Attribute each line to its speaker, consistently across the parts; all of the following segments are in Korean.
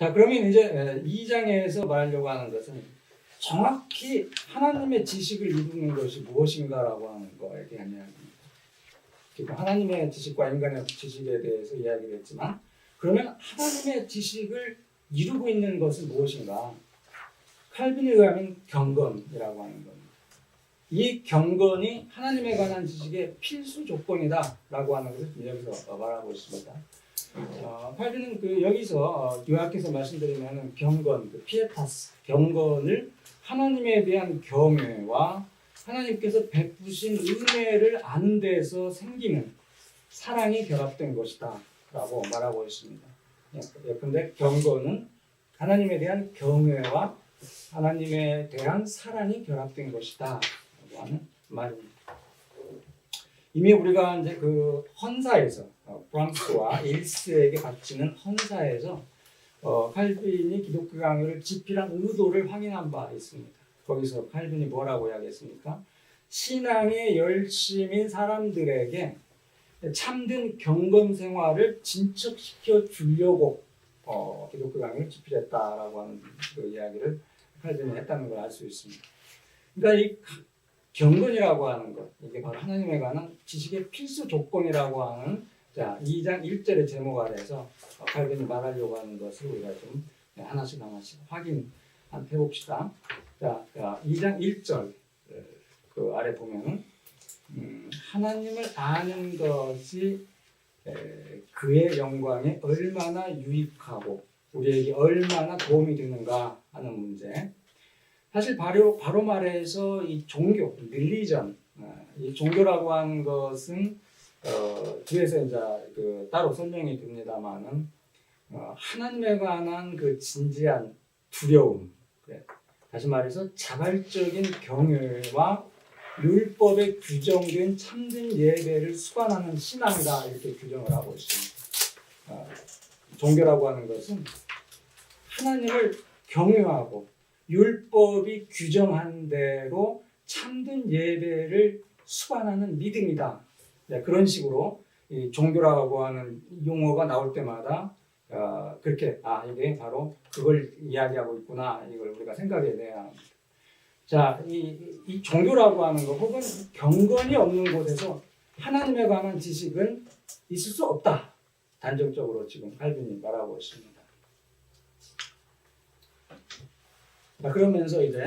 Speaker 1: 자, 그러면 이제 2장에서 말하려고 하는 것은 정확히 하나님의 지식을 이루는 것이 무엇인가라고 하는 거에 대한 이야기입니다. 지금 하나님의 지식과 인간의 지식에 대해서 이야기를 했지만, 그러면 하나님의 지식을 이루고 있는 것은 무엇인가? 칼빈에 의하면 경건이라고 하는 겁니다. 이 경건이 하나님에 관한 지식의 필수 조건이다라고 하는 것을 여기서 말하고 있습니다. 칼빈은 여기서 요약해서 말씀드리면 경건, 피에타스, 경건을 하나님에 대한 경외와 하나님께서 베푸신 은혜를 아는 데에서 생기는 사랑이 결합된 것이다 라고 말하고 있습니다. 예컨대 경건은 하나님에 대한 경외와 하나님에 대한 사랑이 결합된 것이다 라고 하는 말입니다. 이미 우리가 이제 그 헌사에서 프랑스와 일스에게 바치는 헌사에서 칼빈이 기독교 강요를 집필한 의도를 확인한 바 있습니다. 거기서 칼빈이 뭐라고 이야기했습니까? 신앙에 열심인 사람들에게 참된 경건 생활을 진척시켜 주려고 기독교 강요를 집필했다라고 하는 그 이야기를 칼빈이 했다는 걸 알 수 있습니다. 그러니까 이 경건이라고 하는 것, 이게 바로 하나님에 관한 지식의 필수 조건이라고 하는 2장 1절의 제목 아래에서 칼빈이 말하려고 하는 것을 우리가 좀 하나씩 확인해봅시다. 자, 2장 1절 그 아래 보면은 하나님을 아는 것이 그의 영광에 얼마나 유익하고 우리에게 얼마나 도움이 되는가 하는 문제. 사실 바로 말해서 이 종교, 릴리전, 이 종교라고 하는 것은 뒤에서 이제 따로 설명이 됩니다만은 하나님에 관한 그 진지한 두려움, 다시 말해서 자발적인 경외와 율법에 규정된 참된 예배를 수반하는 신앙이다 이렇게 규정을 하고 있습니다. 종교라고 하는 것은 하나님을 경외하고 율법이 규정한 대로 참된 예배를 수반하는 믿음이다. 그런 식으로 이 종교라고 하는 용어가 나올 때마다 그렇게 이게 바로 그걸 이야기하고 있구나 이걸 우리가 생각해내야 합니다. 자, 이 종교라고 하는 것 혹은 경건이 없는 곳에서 하나님에 관한 지식은 있을 수 없다. 단정적으로 지금 칼빈이 말하고 있습니다. 자, 그러면서 이제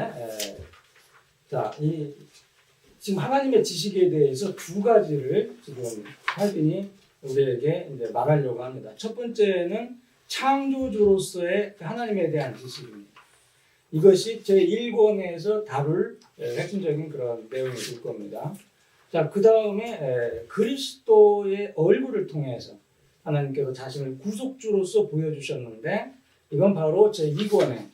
Speaker 1: 지금 하나님의 지식에 대해서 두 가지를 지금 칼빈이 우리에게 이제 말하려고 합니다. 첫 번째는 창조주로서의 하나님에 대한 지식입니다. 이것이 제 1권에서 다룰 핵심적인 그런 내용이 될 겁니다. 자, 그 다음에 그리스도의 얼굴을 통해서 하나님께서 자신을 구속주로서 보여주셨는데 이건 바로 제 2권에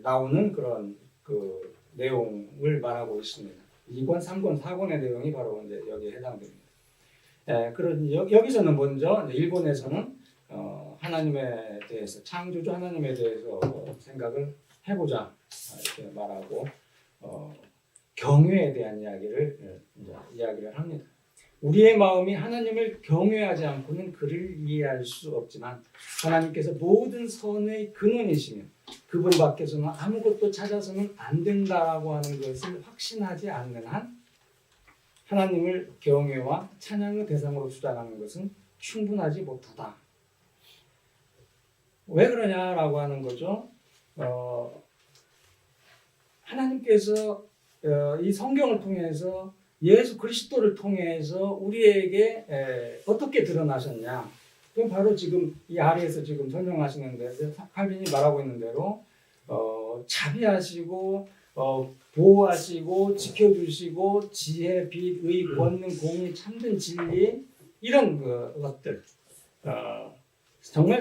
Speaker 1: 나오는 그런 그 내용을 말하고 있습니다. 2권, 3권, 4권의 내용이 바로 이제 여기에 해당됩니다. 여기서는 먼저 1권에서는 하나님에 대해서 창조주 하나님에 대해서 생각을 해보자 이렇게 말하고 경외에 대한 이야기를 합니다. 우리의 마음이 하나님을 경외하지 않고는 그를 이해할 수 없지만 하나님께서 모든 선의 근원이시며 그분 밖에서는 아무것도 찾아서는 안 된다라고 하는 것을 확신하지 않는 한 하나님을 경외와 찬양의 대상으로 주장하는 것은 충분하지 못하다. 왜 그러냐라고 하는 거죠. 하나님께서 이 성경을 통해서 예수 그리스도를 통해서 우리에게 어떻게 드러나셨냐? 그럼 바로 지금 이 아래에서 지금 설명하시는 대로 칼빈이 말하고 있는 대로 자비하시고 보호하시고 지켜주시고 지혜, 빛, 의, 권능, 공의, 참된 진리 이런 것들 정말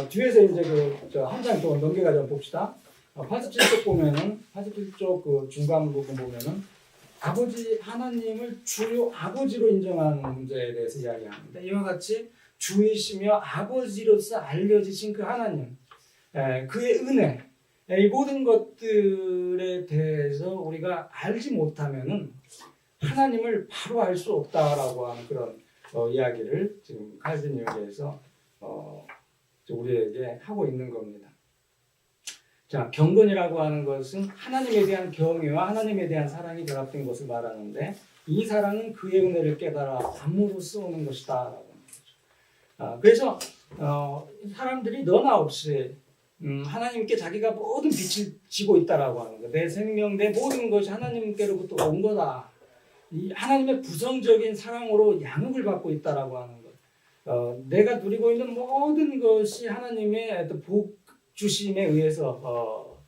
Speaker 1: 뒤에서 이제 한 장 더 넘겨가지고 봅시다. 87쪽 보면은 87쪽 그 중간 부분 보면은 아버지 하나님을 주요 아버지로 인정하는 문제에 대해서 이야기합니다. 이와 같이 주이시며 아버지로서 알려지신 그 하나님, 그의 은혜, 이 모든 것들에 대해서 우리가 알지 못하면은 하나님을 바로 알 수 없다라고 하는 그런 이야기를 지금 칼빈 여기에서 우리에게 하고 있는 겁니다. 자, 경건이라고 하는 것은 하나님에 대한 경외와 하나님에 대한 사랑이 결합된 것을 말하는데 이 사랑은 그의 은혜를 깨달아 담으로써 오는 것이다 라고 하는 거죠. 그래서 사람들이 너나 없이 하나님께 자기가 모든 빛을 지고 있다라고 하는 거. 내 생명, 내 모든 것이 하나님께로부터 온 거다. 이 하나님의 부성적인 사랑으로 양육을 받고 있다라고 하는 것. 내가 누리고 있는 모든 것이 하나님의 복 주심에 의해서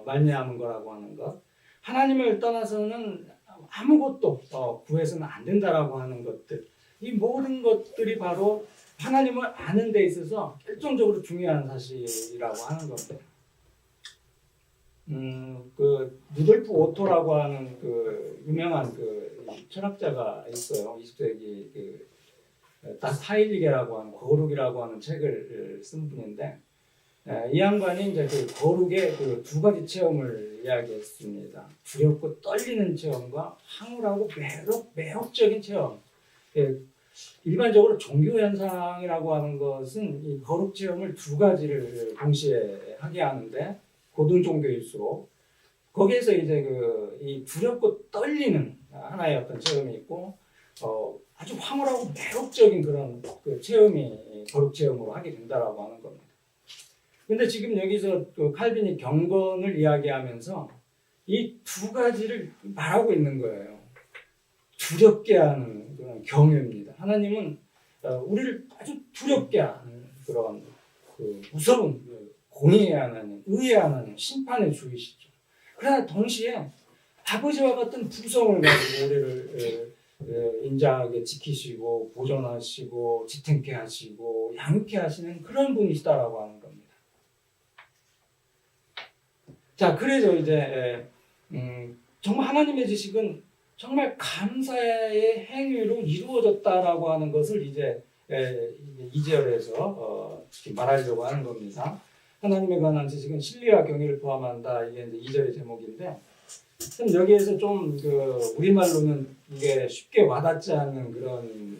Speaker 1: 말미암은 거라고 하는 것. 하나님을 떠나서는 아무것도 구해서는 안 된다라고 하는 것들. 이 모든 것들이 바로 하나님을 아는 데 있어서 결정적으로 중요한 사실이라고 하는 겁니다. 그 루돌프 오토라고 하는 그 유명한 그 철학자가 있어요. 20세기 그 다스 하일리게라고 하는 거룩이라고 하는 책을 쓴 분인데 이 양반이 이제 그 거룩의 그 두 가지 체험을 이야기했습니다. 두렵고 떨리는 체험과 황홀하고 매혹적인 체험. 일반적으로 종교 현상이라고 하는 것은 이 거룩 체험을 두 가지를 동시에 하게 하는데 고등 종교일수록 거기에서 이제 이 두렵고 떨리는 하나의 어떤 체험이 있고 아주 황홀하고 매혹적인 그런 그 체험이 거룩 체험으로 하게 된다라고 하는 겁니다. 근데 지금 여기서 그 칼빈이 경건을 이야기하면서 이 두 가지를 말하고 있는 거예요. 두렵게 하는 그런 경외입니다. 하나님은 우리를 아주 두렵게 하는 그런 그 무서운 공의의 하나님, 의의 하나님, 심판의 주이시죠. 그러나 동시에 아버지와 같은 부성을 가지고 우리를 인자하게 지키시고 보존하시고 지탱케 하시고 양육케 하시는 그런 분이시다라고 하는 겁니다. 자, 그래서 이제 정말 하나님의 지식은 정말 감사의 행위로 이루어졌다라고 하는 것을 이제 2절에서 말하려고 하는 겁니다. 하나님에 관한 지식은 진리와 경외를 포함한다. 이게 이제 2절의 제목인데, 여기에서 좀 우리말로는 이게 쉽게 와닿지 않는 그런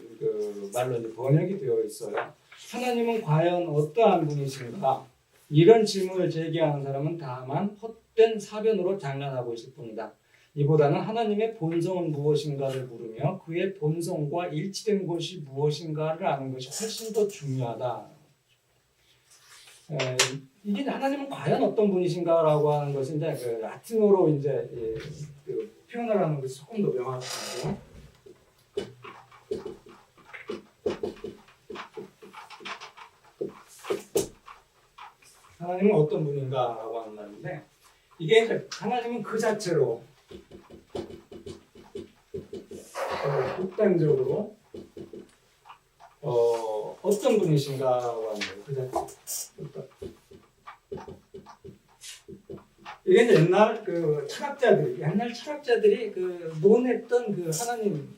Speaker 1: 말로 이제 번역이 되어 있어요. 하나님은 과연 어떠한 분이신가? 이런 질문을 제기하는 사람은 다만 헛된 사변으로 장난하고 있을 뿐이다. 이보다는 하나님의 본성은 무엇인가를 물으며 그의 본성과 일치된 것이 무엇인가를 아는 것이 훨씬 더 중요하다. 이게 하나님은 과연 어떤 분이신가라고 하는 것이 이제 라틴어로 이제 표현을 하는 것이 조금 더 명확하고, 하나님은 어떤 분인가라고 하는 말인데, 이게 이제 하나님은 그 자체로 독단적으로 어떤 분이신가라고 하는 거예요. 그 자체. 이게 이제 옛날 철학자들이 논했던 하나님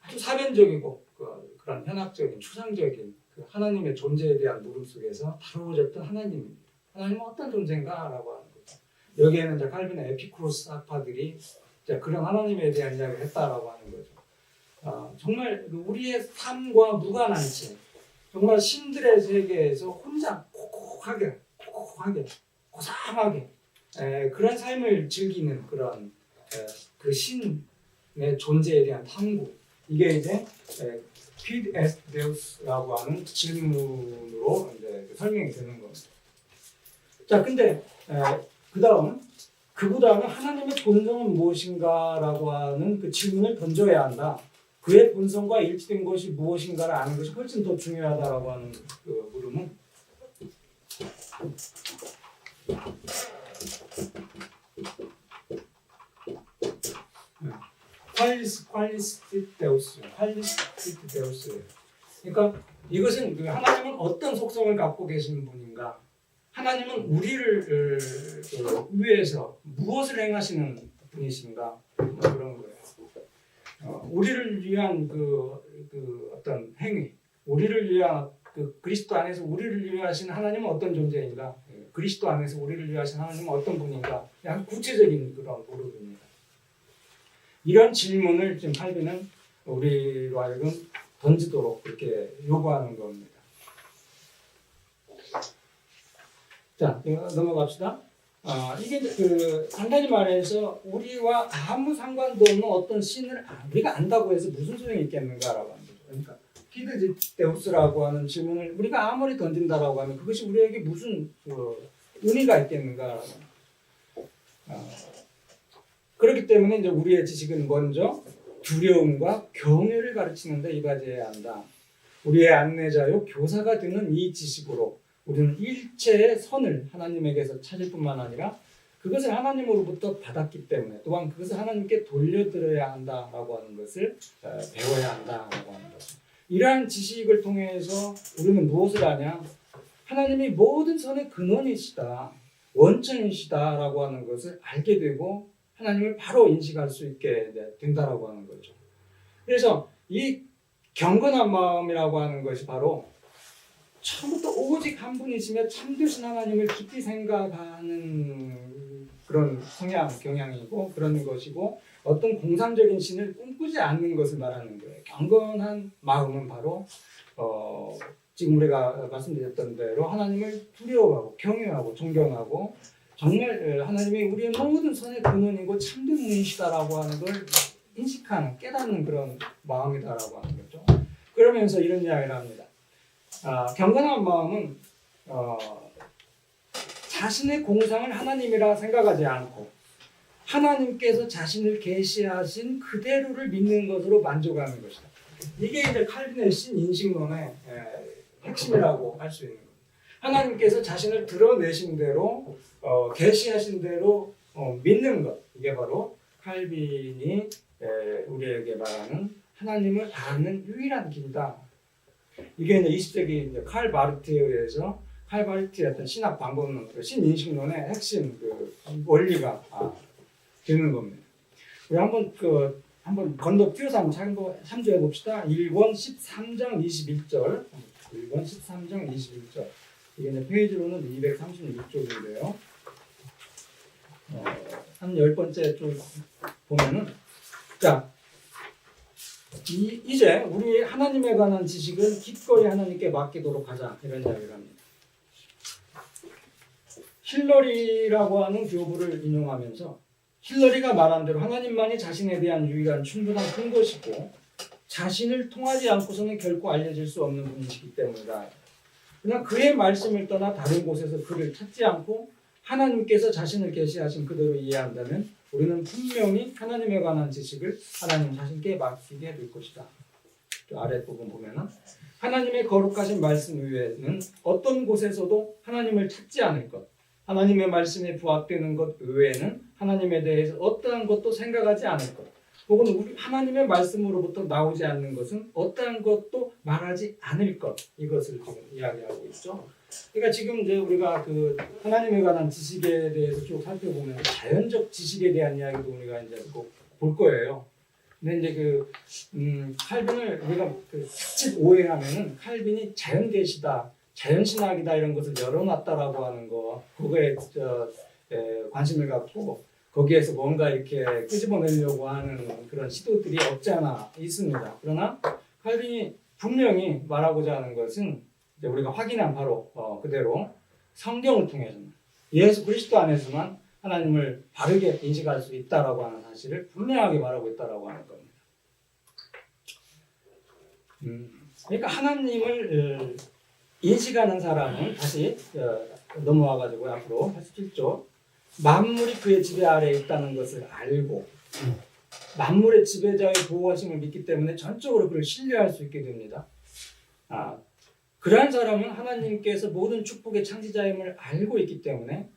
Speaker 1: 아주 사변적이고 그런 현학적인 추상적인 하나님의 존재에 대한 물음 속에서 다루어졌던 하나님입니다. 하나님은 어떤 존재인가라고 하는 거죠. 여기에는 이제 칼빈의 에피쿠로스 학파들이 그런 하나님에 대한 이야기를 했다라고 하는 거죠. 정말 우리의 삶과 무관한지 정말 신들의 세계에서 혼자 고상하게 그런 삶을 즐기는 그런 그 신의 존재에 대한 탐구, 이게 이제 Quid est Deus라고 하는 질문으로 이제 설명이 되는 겁니다. 자, 근데 그보다는 하나님의 본성은 무엇인가라고 하는 그 질문을 던져야 한다. 그의 본성과 일치된 것이 무엇인가를 아는 것이 훨씬 더 중요하다라고 하는 그 물음은 퀄리스티트 데우스. 그러니까 이것은 하나님은 어떤 속성을 갖고 계시는 분인가? 하나님은 우리를 위해서 무엇을 행하시는 분이신가? 그런 거예요. 우리를 위한 어떤 행위, 우리를 위한 그리스도 안에서 우리를 위하신 하나님은 어떤 존재인가? 그리스도 안에서 우리를 위하신 하나님은 어떤 분인가? 그냥 구체적인 그런 물음입니다. 이런 질문을 지금 칼빈은 우리로 하여금 던지도록 그렇게 요구하는 겁니다. 자, 넘어갑시다. 이게 간단히 말해서 우리와 아무 상관도 없는 어떤 신을 우리가 안다고 해서 무슨 소용이 있겠는가라고 하는 거죠. 그러니까 피드제우스라고 하는 질문을 우리가 아무리 던진다라고 하면 그것이 우리에게 무슨 의미가 있겠는가라고. 그렇기 때문에 이제 우리의 지식은 먼저 두려움과 경외를 가르치는데 이바지해야 한다. 우리의 안내자요 교사가 되는 이 지식으로 우리는 일체의 선을 하나님에게서 찾을 뿐만 아니라 그것을 하나님으로부터 받았기 때문에 또한 그것을 하나님께 돌려드려야 한다라고 하는 것을 배워야 한다라고 하는 거죠. 이러한 지식을 통해서 우리는 무엇을 하냐? 하나님이 모든 선의 근원이시다, 원천이시다라고 하는 것을 알게 되고 하나님을 바로 인식할 수 있게 된다라고 하는 거죠. 그래서 이 경건한 마음이라고 하는 것이 바로 처음부터 오직 한 분이시며 참되신 하나님을 깊이 생각하는 그런 성향, 경향이고 그런 것이고 어떤 공상적인 신을 꿈꾸지 않는 것을 말하는 거예요. 경건한 마음은 바로 지금 우리가 말씀드렸던 대로 하나님을 두려워하고 경외하고 존경하고 정말 하나님이 우리의 모든 선의 근원이고 참된 분이시다라고 하는 걸 인식하는, 깨닫는 그런 마음이다라고 하는 거죠. 그러면서 이런 이야기를 합니다. 경건한 마음은 자신의 공상을 하나님이라 생각하지 않고 하나님께서 자신을 계시하신 그대로를 믿는 것으로 만족하는 것이다. 이게 이제 칼빈의 신인식론의 핵심이라고 할 수 있는 겁니다. 하나님께서 자신을 드러내신 대로 계시하신 대로 믿는 것, 이게 바로 칼빈이 우리에게 말하는 하나님을 아는 유일한 길이다. 이게 이제 20세기 이제 칼 바르트에 의해서 칼 바르트의 어떤 신학 방법론, 신인식론의 핵심 원리가 되는 겁니다. 우리 한번 건너뛰어서 한번 참조해 봅시다. 1권 13장 21절. 1권 13장 21절. 이게 이제 페이지로는 236쪽인데요. 한 10번째 쪽 보면은 자, 이제 우리 하나님에 관한 지식은 기꺼이 하나님께 맡기도록 하자, 이런 이야기를 합니다. 힐러리라고 하는 교부를 인용하면서 힐러리가 말한 대로 하나님만이 자신에 대한 유일한 충분한 근거시고 자신을 통하지 않고서는 결코 알려질 수 없는 분이시기 때문이다. 그냥 그의 말씀을 떠나 다른 곳에서 그를 찾지 않고 하나님께서 자신을 계시하신 그대로 이해한다면 우리는 분명히 하나님에 관한 지식을 하나님 자신께 맡기게 될 것이다. 아랫부분 보면은 하나님의 거룩하신 말씀 외에는 어떤 곳에서도 하나님을 찾지 않을 것, 하나님의 말씀에 부합되는 것 외에는 하나님에 대해서 어떠한 것도 생각하지 않을 것, 혹은 우리 하나님의 말씀으로부터 나오지 않는 것은 어떠한 것도 말하지 않을 것, 이것을 지금 이야기하고 있죠. 그러니까 지금 이제 우리가 하나님에 관한 지식에 대해서 쭉 살펴보면 자연적 지식에 대한 이야기도 우리가 이제 꼭 볼 거예요. 근데 이제 칼빈을 우리가 자칫 오해하면은 칼빈이 자연계시다, 자연신학이다 이런 것을 열어놨다라고 하는 거, 그거에 관심을 갖고 거기에서 뭔가 이렇게 끄집어내려고 하는 그런 시도들이 없지 않아 있습니다. 그러나 칼빈이 분명히 말하고자 하는 것은 이제 우리가 확인한 바로 그대로 성경을 통해서 예수 그리스도 안에서만 하나님을 바르게 인식할 수 있다라고 하는 사실을 분명하게 말하고 있다라고 하는 겁니다. 그러니까 하나님을 인식하는 사람은 다시 넘어와가지고 앞으로 87조 만물이 그의 지배 아래에 있다는 것을 알고 만물의 지배자의 보호하심을 믿기 때문에 전적으로 그를 신뢰할 수 있게 됩니다. 그러한 사람은 하나님께서 모든 축복의 창시자임을 알고 있기 때문에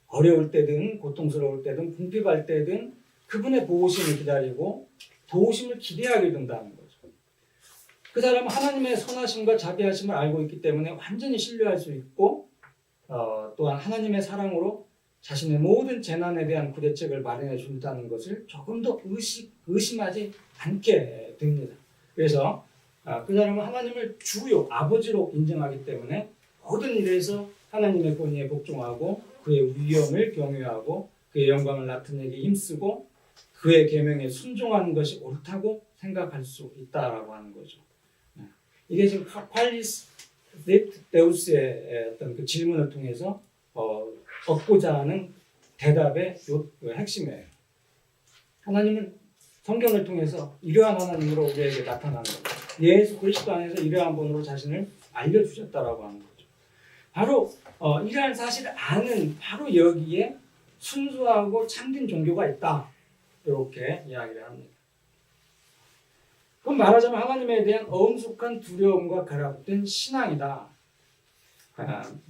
Speaker 1: 어려울 때든 고통스러울 때든 궁핍할 때든 그분의 보호심을 기다리고 도우심을 기대하게 된다는 거죠. 그 사람은 하나님의 선하심과 자비하심을 알고 있기 때문에 완전히 신뢰할 수 있고 또한 하나님의 사랑으로 자신의 모든 재난에 대한 구대책을 마련해 준다는 것을 조금도 의심하지 않게 됩니다. 그래서 그 사람은 하나님을 주요 아버지로 인정하기 때문에 모든 일에서 하나님의 권위에 복종하고 그의 위엄을 경외하고 그의 영광을 나타내기 힘쓰고 그의 계명에 순종하는 것이 옳다고 생각할 수 있다라고 하는 거죠. 이게 지금 콰리스 데우스의 어떤 그 질문을 통해서 얻고자 하는 대답의 핵심이에요. 하나님은 성경을 통해서 이러한 하나님으로 우리에게 나타나는 겁니다. 예수 그리스도 안에서 이러한 분으로 자신을 알려주셨다라고 하는 거죠. 바로 이러한 사실을 아는 바로 여기에 순수하고 참된 종교가 있다. 이렇게 이야기를 합니다. 그럼 말하자면 하나님에 대한 엄숙한 두려움과 결합된 신앙이다.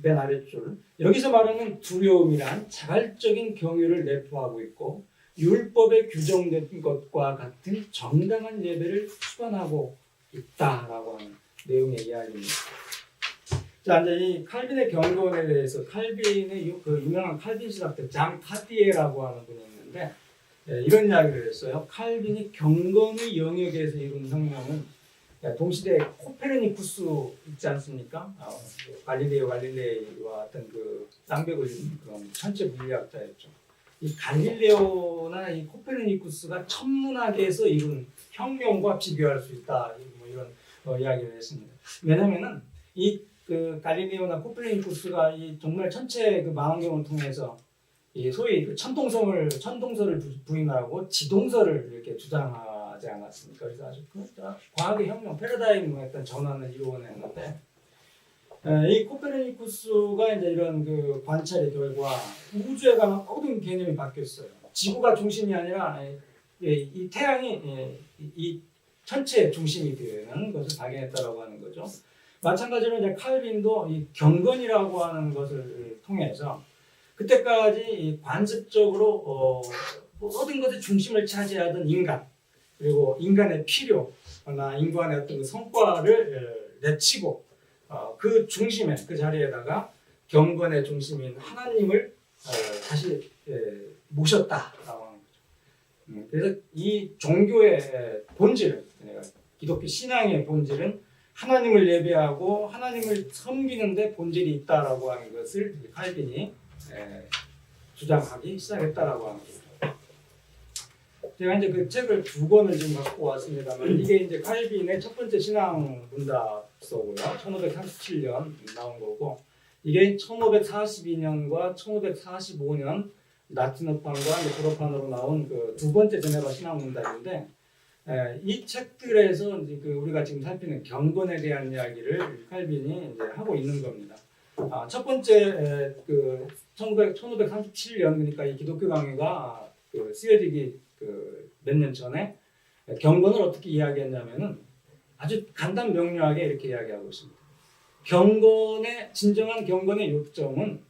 Speaker 1: 맨 아랫줄. 여기서 말하는 두려움이란 자발적인 경외를 내포하고 있고 율법에 규정된 것과 같은 정당한 예배를 수반하고 있다라고 하는 내용의 이야기입니다. 자, 이제 이 칼빈의 경건에 대해서 칼빈의 그 유명한 칼빈 신학자 장 카디에라고 하는 분이 있는데 이런 이야기를 했어요. 칼빈이 경건의 영역에서 이룬 혁명은 동시대 코페르니쿠스 있지 않습니까? 갈릴레이와 어떤 그 쌍벽을 이룬 그런 천체 물리학자였죠. 이 갈릴레오나 이 코페르니쿠스가 천문학에서 이룬 혁명과 비교할 수 있다. 뭐 이런 이야기를 했습니다. 왜냐면은 이 그 갈릴레오나 코페르니쿠스가 이 정말 천체 그 망원경을 통해서 이 소위 그 천동설을 부인하고 지동설을 이렇게 주장하지 않았습니까? 그래서 아주 그 과학의 혁명, 패러다임 어떤 전환을 이루어냈는데 이 코페르니쿠스가 이제 이런 그 관찰의 결과 우주에 관한 모든 개념이 바뀌었어요. 지구가 중심이 아니라 이 태양이 이 천체의 중심이 되는 것을 발견했다라고 하는 거죠. 마찬가지로 이제 칼빈도 이 경건이라고 하는 것을 통해서 그때까지 관습적으로 모든 것의 중심을 차지하던 인간 그리고 인간의 필요나 인간의 어떤 그 성과를 내치고 그 중심에 그 자리에다가 경건의 중심인 하나님을 다시 모셨다라고 하는 거죠. 그래서 이 종교의 본질은 기독교 신앙의 본질은 하나님을 예배하고 하나님을 섬기는데 본질이 있다라고 하는 것을 칼빈이 주장하기 시작했다라고 하는 거죠. 제가 이제 그 책을 2권을 지금 갖고 왔습니다만 이게 이제 칼빈의 첫 번째 신앙 문답서고요. 1537년 나온 거고 이게 1542년과 1545년 라틴어판과 불어판으로 나온 그 두 번째 제네바 신앙 문답인데 이 책들에서 이제 그 우리가 지금 살피는 경건에 대한 이야기를 칼빈이 이제 하고 있는 겁니다. 첫 번째 그 1537년 그러니까 이 기독교 강해가 그 쓰여지기 그 몇 년 전에 경건을 어떻게 이야기했냐면은 아주 간단 명료하게 이렇게 이야기하고 있습니다. 진정한 경건의 요점은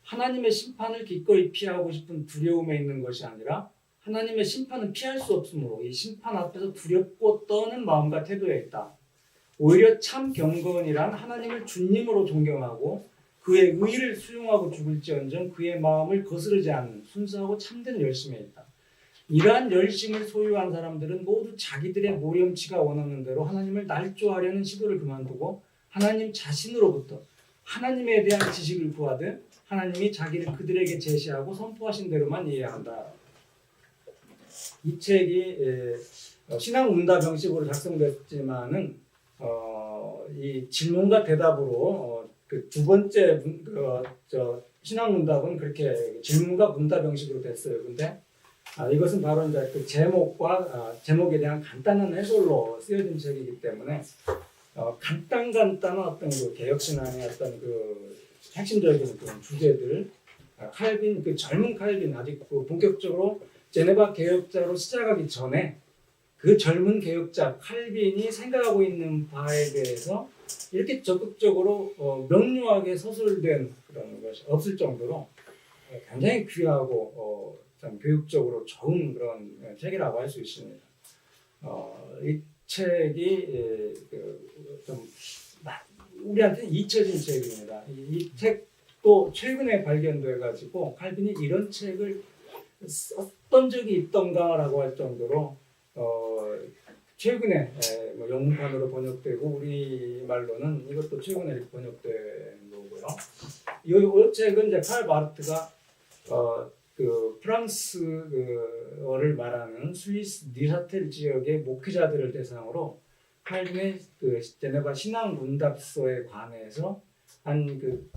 Speaker 1: 하나님의 심판을 기꺼이 피하고 싶은 두려움에 있는 것이 아니라 하나님의 심판은 피할 수 없으므로 이 심판 앞에서 두렵고 떠는 마음과 태도에 있다. 오히려 참 경건이란 하나님을 주님으로 존경하고 그의 의를 수용하고 죽을지언정 그의 마음을 거스르지 않는 순수하고 참된 열심에 있다. 이러한 열심을 소유한 사람들은 모두 자기들의 모렴치가 원하는 대로 하나님을 날조하려는 시도를 그만두고 하나님 자신으로부터 하나님에 대한 지식을 구하되 하나님이 자기를 그들에게 제시하고 선포하신 대로만 이해해야 한다. 이 책이 신앙 문답 형식으로 작성됐지만은 이 질문과 대답으로 그 두 번째 신앙 문답은 그렇게 질문과 문답 형식으로 됐어요. 근데 이것은 바로 이제 그 제목에 대한 간단한 해설로 쓰여진 책이기 때문에 간단한 어떤 그 개혁신앙의 어떤 그 핵심적인 그런 주제들 칼빈 그 젊은 칼빈 아직 그 본격적으로 제네바 개혁자로 시작하기 전에 그 젊은 개혁자 칼빈이 생각하고 있는 바에 대해서 이렇게 적극적으로 명료하게 서술된 그런 것이 없을 정도로 굉장히 귀하고 참 교육적으로 좋은 그런 책이라고 할 수 있습니다. 이 책이 좀 우리한테 잊혀진 책입니다. 이 책도 최근에 발견돼가지고 칼빈이 이런 책을 썼던 적이 있던가라고 할 정도로 최근에 영문판으로 번역되고 우리 말로는 이것도 최근에 이렇게 번역된 거고요. 이 책은 이제 칼 바르트가 그 프랑스어를 말하는 스위스 니사텔 지역의 목회자들을 대상으로 칼빈의 그 제네바 신앙 문답서에 관해서 한 그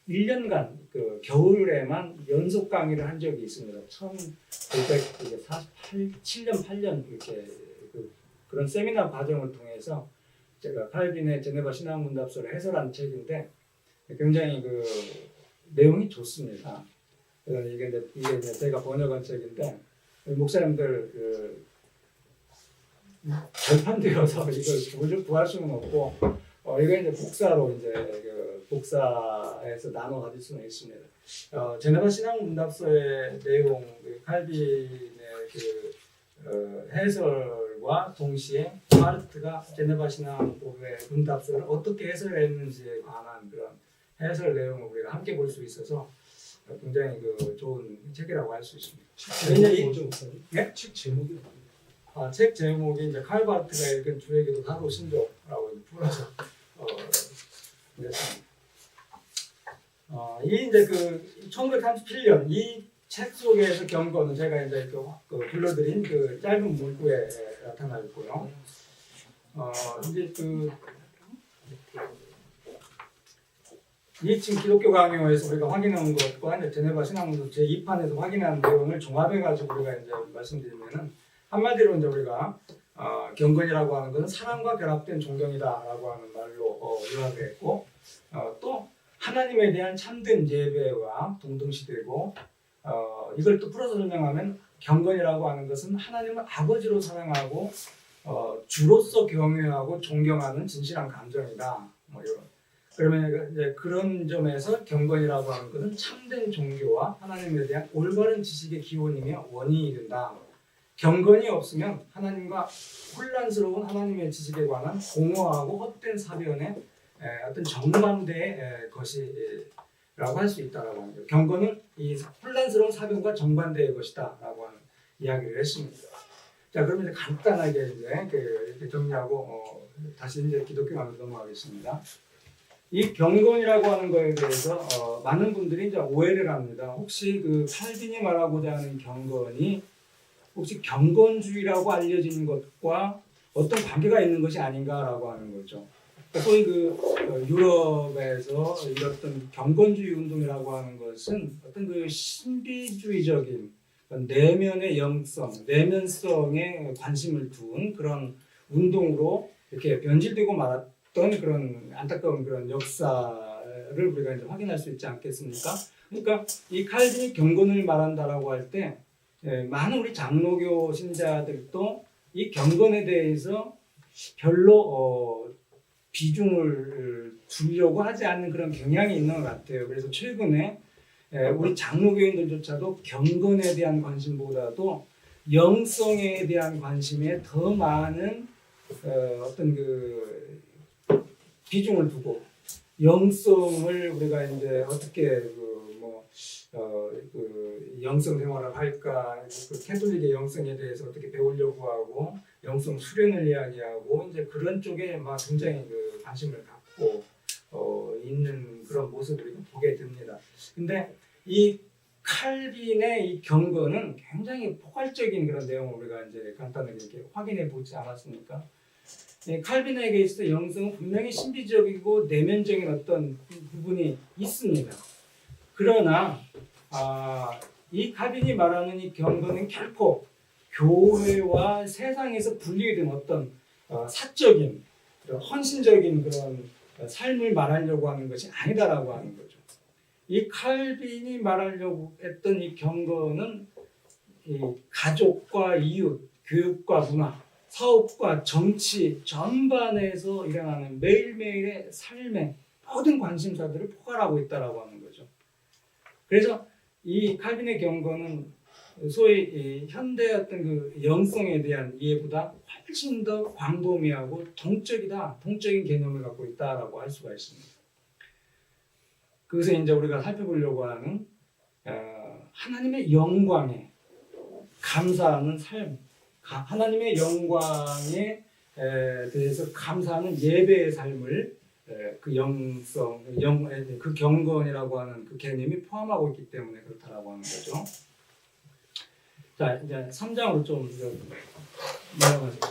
Speaker 1: 1년간 그 겨울에만 연속 강의를 한 적이 있습니다. 1947년 8년 이렇게 그런 세미나 과정을 통해서 제가 칼빈의 제네바 신학문답서를 해설한 책인데 굉장히 그 내용이 좋습니다. 이게 이제 제가 번역한 책인데 목사님들 절판되어서 이걸 구할 수는 없고 이거 이제 복사로 이제 복사해서 나눠 가질 수는 있습니다. 제네바 신학문답서의 내용, 칼빈의 해설과 동시에 마르트가 제네바 신학의 문답서를 어떻게 해설했는지에 관한 그런 해설 내용을 우리가 함께 볼 수 있어서 굉장히 좋은 책이라고 할 수 있습니다.
Speaker 2: 제목이 뭐죠, 목사님?
Speaker 1: 네?
Speaker 2: 책 제목이
Speaker 1: 책 제목이 이제 칼 바르트가 읽은 주의기도 사도신조라고 풀어서 그랬습니다. 이 이제 1937년 이 책 속에서 경고는 제가 이제 불러드린 짧은 문구에 나타나 있고요. 이제 이 지금 기독교 강요에서 우리가 확인한 것과 이제 제네바 신학문서 제2판에서 확인한 내용을 종합해가지고 우리가 이제 말씀드리면은 한마디로 이제 우리가 경건이라고 하는 것은 사랑과 결합된 존경이다라고 하는 말로 요약했고 또 하나님에 대한 참된 예배와 동등시되고 이걸 또 풀어서 설명하면 경건이라고 하는 것은 하나님을 아버지로 사랑하고 주로서 경외하고 존경하는 진실한 감정이다. 뭐 이런. 그러면 이제 그런 점에서 경건이라고 하는 것은 참된 종교와 하나님에 대한 올바른 지식의 기원이며 원인이 된다. 경건이 없으면 하나님과 혼란스러운 하나님의 지식에 관한 공허하고 헛된 사변의 어떤 정반대의 것이라고 할 수 있다라고 합니다. 경건은 이 혼란스러운 사변과 정반대의 것이다라고 하는 이야기를 했습니다. 자, 그러면 이제 간단하게 이렇게 정리하고 다시 이제 기독교 강의로 넘어가겠습니다. 이 경건이라고 하는 거에 대해서 많은 분들이 이제 오해를 합니다. 혹시 칼빈이 말하고자 하는 경건이 혹시 경건주의라고 알려지는 것과 어떤 관계가 있는 것이 아닌가라고 하는 거죠. 소위 유럽에서 이랬던 경건주의 운동이라고 하는 것은 어떤 신비주의적인 내면의 영성, 내면성에 관심을 둔 그런 운동으로 이렇게 변질되고 말았던 그런 안타까운 그런 역사를 우리가 이제 확인할 수 있지 않겠습니까? 그러니까 이 칼빈이 경건을 말한다라고 할 때 많은 우리 장로교 신자들도 이 경건에 대해서 별로 비중을 두려고 하지 않는 그런 경향이 있는 것 같아요. 그래서 최근에 우리 장로교인들조차도 경건에 대한 관심보다도 영성에 대한 관심에 더 많은 어떤 비중을 두고 영성을 우리가 이제 어떻게 영성 생활을 할까, 캐톨릭의 영성에 대해서 어떻게 배우려고 하고 영성 수련을 이야기하고 이제 그런 쪽에 막 굉장히 관심을 갖고 있는 그런 모습을 보게 됩니다. 근데 이 칼빈의 이 경건은 굉장히 포괄적인 그런 내용을 우리가 이제 간단하게 이렇게 확인해 보지 않았습니까? 칼빈에게 있어서 영성은 분명히 신비적이고 내면적인 어떤 부분이 있습니다. 그러나 이 칼빈이 말하는 이 경건은 결코 교회와 세상에서 분리된 어떤 사적인 헌신적인 그런 삶을 말하려고 하는 것이 아니다라고 하는 거죠. 이 칼빈이 말하려고 했던 이 경건은 이 가족과 이웃, 교육과 문화, 사업과 정치 전반에서 일어나는 매일매일의 삶의 모든 관심사들을 포괄하고 있다라고 하는 거죠. 그래서 이 칼빈의 경건은 소위 현대 어떤 영성에 대한 이해보다 훨씬 더 광범위하고 동적인 개념을 갖고 있다라고 할 수가 있습니다. 그것을 이제 우리가 살펴보려고 하는 하나님의 영광에 감사하는 삶, 하나님의 영광에 대해서 감사하는 예배의 삶을 그 영성, 그 경건이라고 하는 그 개념이 포함하고 있기 때문에 그렇다라고 하는 거죠. 자, 이제 3장으로 좀 넘어가겠습니다.